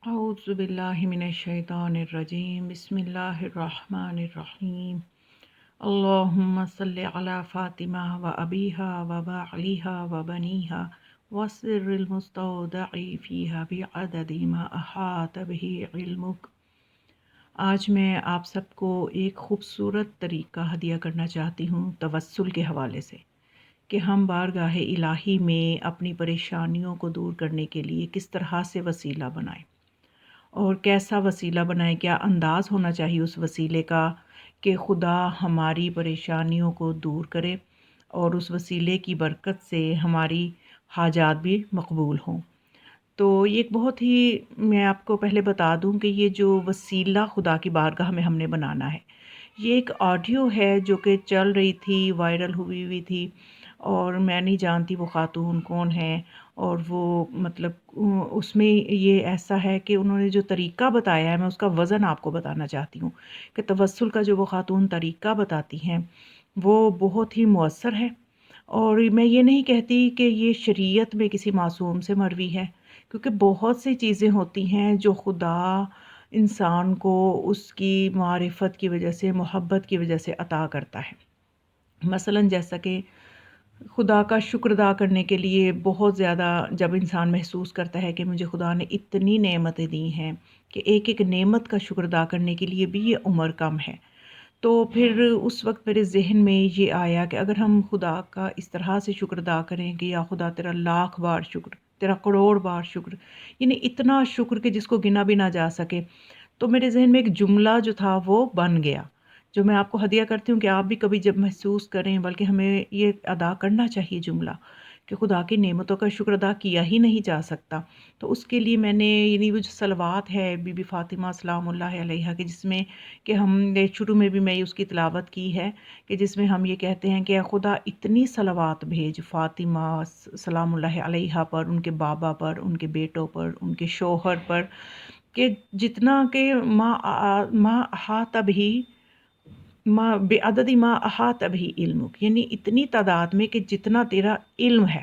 اعوذ باللہ من الشیطان الرجیم، بسم اللہ الرحمن الرحیم۔ اللہم صلی علی فاطمہ و ابیہا و بعلیہا و بنیہا وسر المستودع فیہا بعدد ما احاط بہ علمک۔ آج میں آپ سب کو ایک خوبصورت طریقہ ہدیہ کرنا چاہتی ہوں توسل کے حوالے سے، کہ ہم بارگاہ الہی میں اپنی پریشانیوں کو دور کرنے کے لیے کس طرح سے وسیلہ بنائیں اور کیسا وسیلہ بنائیں، کیا انداز ہونا چاہیے اس وسیلے کا کہ خدا ہماری پریشانیوں کو دور کرے اور اس وسیلے کی برکت سے ہماری حاجات بھی مقبول ہوں۔ تو یہ ایک بہت ہی، میں آپ کو پہلے بتا دوں کہ یہ جو وسیلہ خدا کی بارگاہ میں ہم نے بنانا ہے، یہ ایک آڈیو ہے جو کہ چل رہی تھی، وائرل ہوئی تھی، اور میں نہیں جانتی وہ خاتون کون ہے، اور وہ مطلب اس میں یہ ایسا ہے کہ انہوں نے جو طریقہ بتایا ہے، میں اس کا وزن آپ کو بتانا چاہتی ہوں کہ توسل کا جو وہ خاتون طریقہ بتاتی ہیں وہ بہت ہی مؤثر ہے۔ اور میں یہ نہیں کہتی کہ یہ شریعت میں کسی معصوم سے مروی ہے، کیونکہ بہت سی چیزیں ہوتی ہیں جو خدا انسان کو اس کی معرفت کی وجہ سے، محبت کی وجہ سے عطا کرتا ہے۔ مثلاً جیسا کہ خدا کا شکر ادا کرنے کے لیے بہت زیادہ جب انسان محسوس کرتا ہے کہ مجھے خدا نے اتنی نعمتیں دی ہیں کہ ایک ایک نعمت کا شکر ادا کرنے کے لیے بھی یہ عمر کم ہے، تو پھر اس وقت میرے ذہن میں یہ آیا کہ اگر ہم خدا کا اس طرح سے شکر ادا کریں کہ یا خدا تیرا لاکھ بار شکر، تیرا کروڑ بار شکر، یعنی اتنا شکر کہ جس کو گنا بھی نہ جا سکے، تو میرے ذہن میں ایک جملہ جو تھا وہ بن گیا، جو میں آپ کو ہدیہ کرتی ہوں کہ آپ بھی کبھی جب محسوس کریں، بلکہ ہمیں یہ ادا کرنا چاہیے جملہ کہ خدا کی نعمتوں کا شکر ادا کیا ہی نہیں جا سکتا۔ تو اس کے لیے میں نے یعنی وہ جو صلوات ہے بی بی فاطمہ سلام اللہ علیہا کی، جس میں کہ ہم نے شروع میں بھی میں اس کی تلاوت کی ہے، کہ جس میں ہم یہ کہتے ہیں کہ اے خدا اتنی صلوات بھیج فاطمہ سلام اللہ علیہا پر، ان کے بابا پر، ان کے بیٹوں پر، ان کے شوہر پر، کہ جتنا کہ ما احاط بھی ما بعدد ما احاط بھی علمک، یعنی اتنی تعداد میں کہ جتنا تیرا علم ہے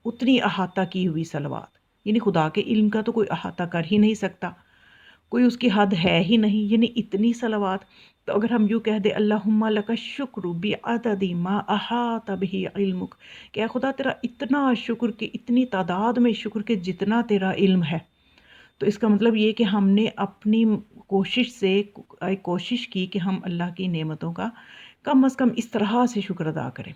اتنی احاطہ کی ہوئی صلوات، یعنی خدا کے علم کا تو کوئی احاطہ کر ہی نہیں سکتا، کوئی اس کی حد ہے ہی نہیں، یعنی اتنی صلوات۔ تو اگر ہم یوں کہہ دیں اللہم لک الشکر بعدد ما احاط بہ علمک، کہ اے خدا تیرا اتنا شکر، کہ اتنی تعداد میں شکر کہ جتنا تیرا علم ہے، تو اس کا مطلب یہ کہ ہم نے اپنی کوشش سے ایک کوشش کی کہ ہم اللہ کی نعمتوں کا کم از کم اس طرح سے شکر ادا کریں۔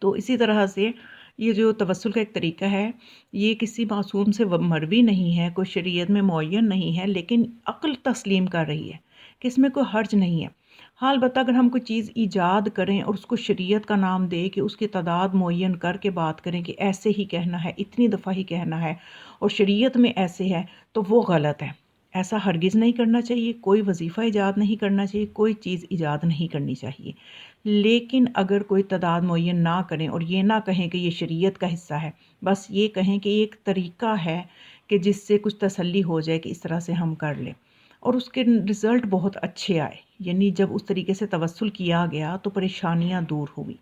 تو اسی طرح سے یہ جو توسل کا ایک طریقہ ہے، یہ کسی معصوم سے مروی نہیں ہے، کوئی شریعت میں معین نہیں ہے، لیکن عقل تسلیم کر رہی ہے کہ اس میں کوئی حرج نہیں ہے۔ حال البتہ اگر ہم کوئی چیز ایجاد کریں اور اس کو شریعت کا نام دے کہ اس کی تعداد معین کر کے بات کریں کہ ایسے ہی کہنا ہے، اتنی دفعہ ہی کہنا ہے، اور شریعت میں ایسے ہے، تو وہ غلط ہے۔ ایسا ہرگز نہیں کرنا چاہیے، کوئی وظیفہ ایجاد نہیں کرنا چاہیے، کوئی چیز ایجاد نہیں کرنی چاہیے۔ لیکن اگر کوئی تعداد معین نہ کریں اور یہ نہ کہیں کہ یہ شریعت کا حصہ ہے، بس یہ کہیں کہ یہ ایک طریقہ ہے کہ جس سے کچھ تسلی ہو جائے کہ اس طرح سے ہم کر لیں، اور اس کے رزلٹ بہت اچھے آئے، یعنی جب اس طریقے سے توسل کیا گیا تو پریشانیاں دور ہوئی۔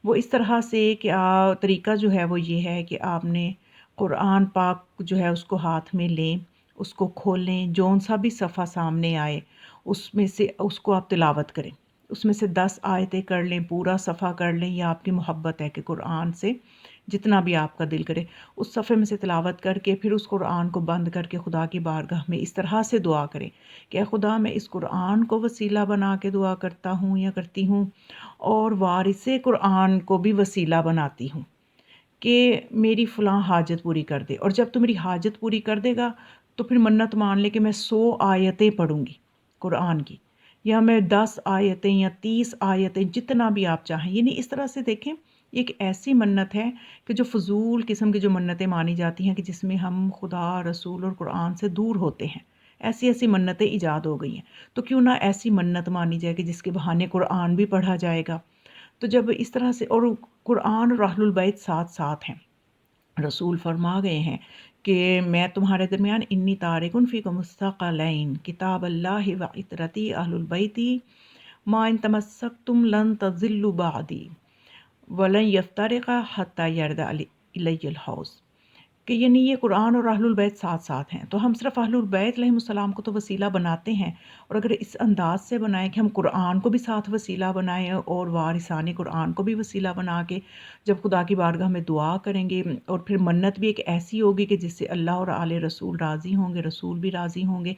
وہ اس طرح سے کہ طریقہ جو ہے وہ یہ ہے کہ آپ نے قرآن پاک جو ہے اس کو ہاتھ میں لیں، اس کو کھولیں، جون سا بھی صفحہ سامنے آئے اس میں سے اس کو آپ تلاوت کریں، اس میں سے 10 آیتیں کر لیں، پورا صفحہ کر لیں، یا آپ کی محبت ہے کہ قرآن سے جتنا بھی آپ کا دل کرے اس صفحے میں سے تلاوت کر کے پھر اس قرآن کو بند کر کے خدا کی بارگاہ میں اس طرح سے دعا کریں کہ اے خدا میں اس قرآن کو وسیلہ بنا کے دعا کرتا ہوں یا کرتی ہوں، اور وارث قرآن کو بھی وسیلہ بناتی ہوں کہ میری فلاں حاجت پوری کر دے، اور جب تو میری حاجت پوری کر دے گا تو پھر منت مان لے کہ میں 100 آیتیں پڑھوں گی قرآن کی، یا میں 10 آیتیں یا 30 آیتیں، جتنا بھی آپ چاہیں۔ یعنی اس طرح سے دیکھیں، ایک ایسی منت ہے کہ جو فضول قسم کی جو منتیں مانی جاتی ہیں کہ جس میں ہم خدا، رسول اور قرآن سے دور ہوتے ہیں، ایسی ایسی منتیں ایجاد ہو گئی ہیں، تو کیوں نہ ایسی منت مانی جائے کہ جس کے بہانے قرآن بھی پڑھا جائے گا۔ تو جب اس طرح سے، اور قرآن اور اہل البیت ساتھ ساتھ ہیں، رسول فرما گئے ہیں کہ میں تمہارے درمیان انی تارکن فیکم مستقلین کتاب اللہ و عطرتی اہل البیتی ما ان تمسکتم لن تضلوا بعدی ولن یفترقا حتی یرد الی الحوض، کہ یعنی یہ قرآن اور اہل البیت ساتھ ساتھ ہیں، تو ہم صرف اہل البیت علیہم السلام کو تو وسیلہ بناتے ہیں، اور اگر اس انداز سے بنائیں کہ ہم قرآن کو بھی ساتھ وسیلہ بنائیں اور وارثان قرآن کو بھی وسیلہ بنا کے جب خدا کی بارگاہ میں دعا کریں گے، اور پھر منت بھی ایک ایسی ہوگی کہ جس سے اللہ اور آل رسول راضی ہوں گے، رسول بھی راضی ہوں گے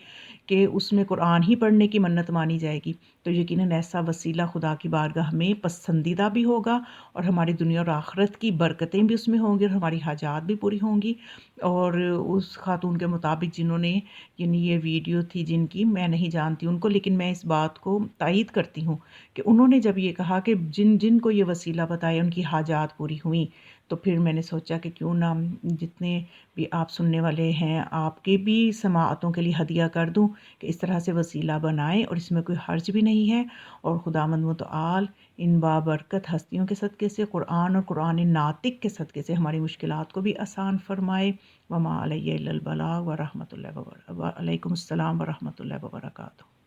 کہ اس میں قرآن ہی پڑھنے کی منت مانی جائے گی، تو یقیناً ایسا وسیلہ خدا کی بارگاہ میں پسندیدہ بھی ہوگا، اور ہماری دنیا اور آخرت کی برکتیں بھی اس میں ہوں گی، اور ہماری حاجات بھی پوری ہوں گی۔ اور اس خاتون کے مطابق جنہوں نے یعنی یہ ویڈیو تھی جن کی، میں نہیں جانتی ان کو، لیکن میں اس بات کو تائید کرتی ہوں کہ انہوں نے جب یہ کہا کہ جن جن کو یہ وسیلہ بتایا ان کی حاجات پوری ہوئیں، تو پھر میں نے سوچا کہ کیوں نہ جتنے بھی آپ سننے والے ہیں آپ کے بھی سماعتوں کے لیے ہدیہ کر دوں کہ اس طرح سے وسیلہ بنائیں، اور اس میں کوئی حرج بھی نہیں ہے، اور خداوند متعال ان بابرکت ہستیوں کے صدقے سے، قرآن اور قرآن ناطق کے صدقے سے ہماری مشکلات کو بھی آسان فرمائے۔ وما علیہ الا البلاغ ورحمۃ اللہ وعلیکم السلام ورحمۃ اللہ وبرکاتہ۔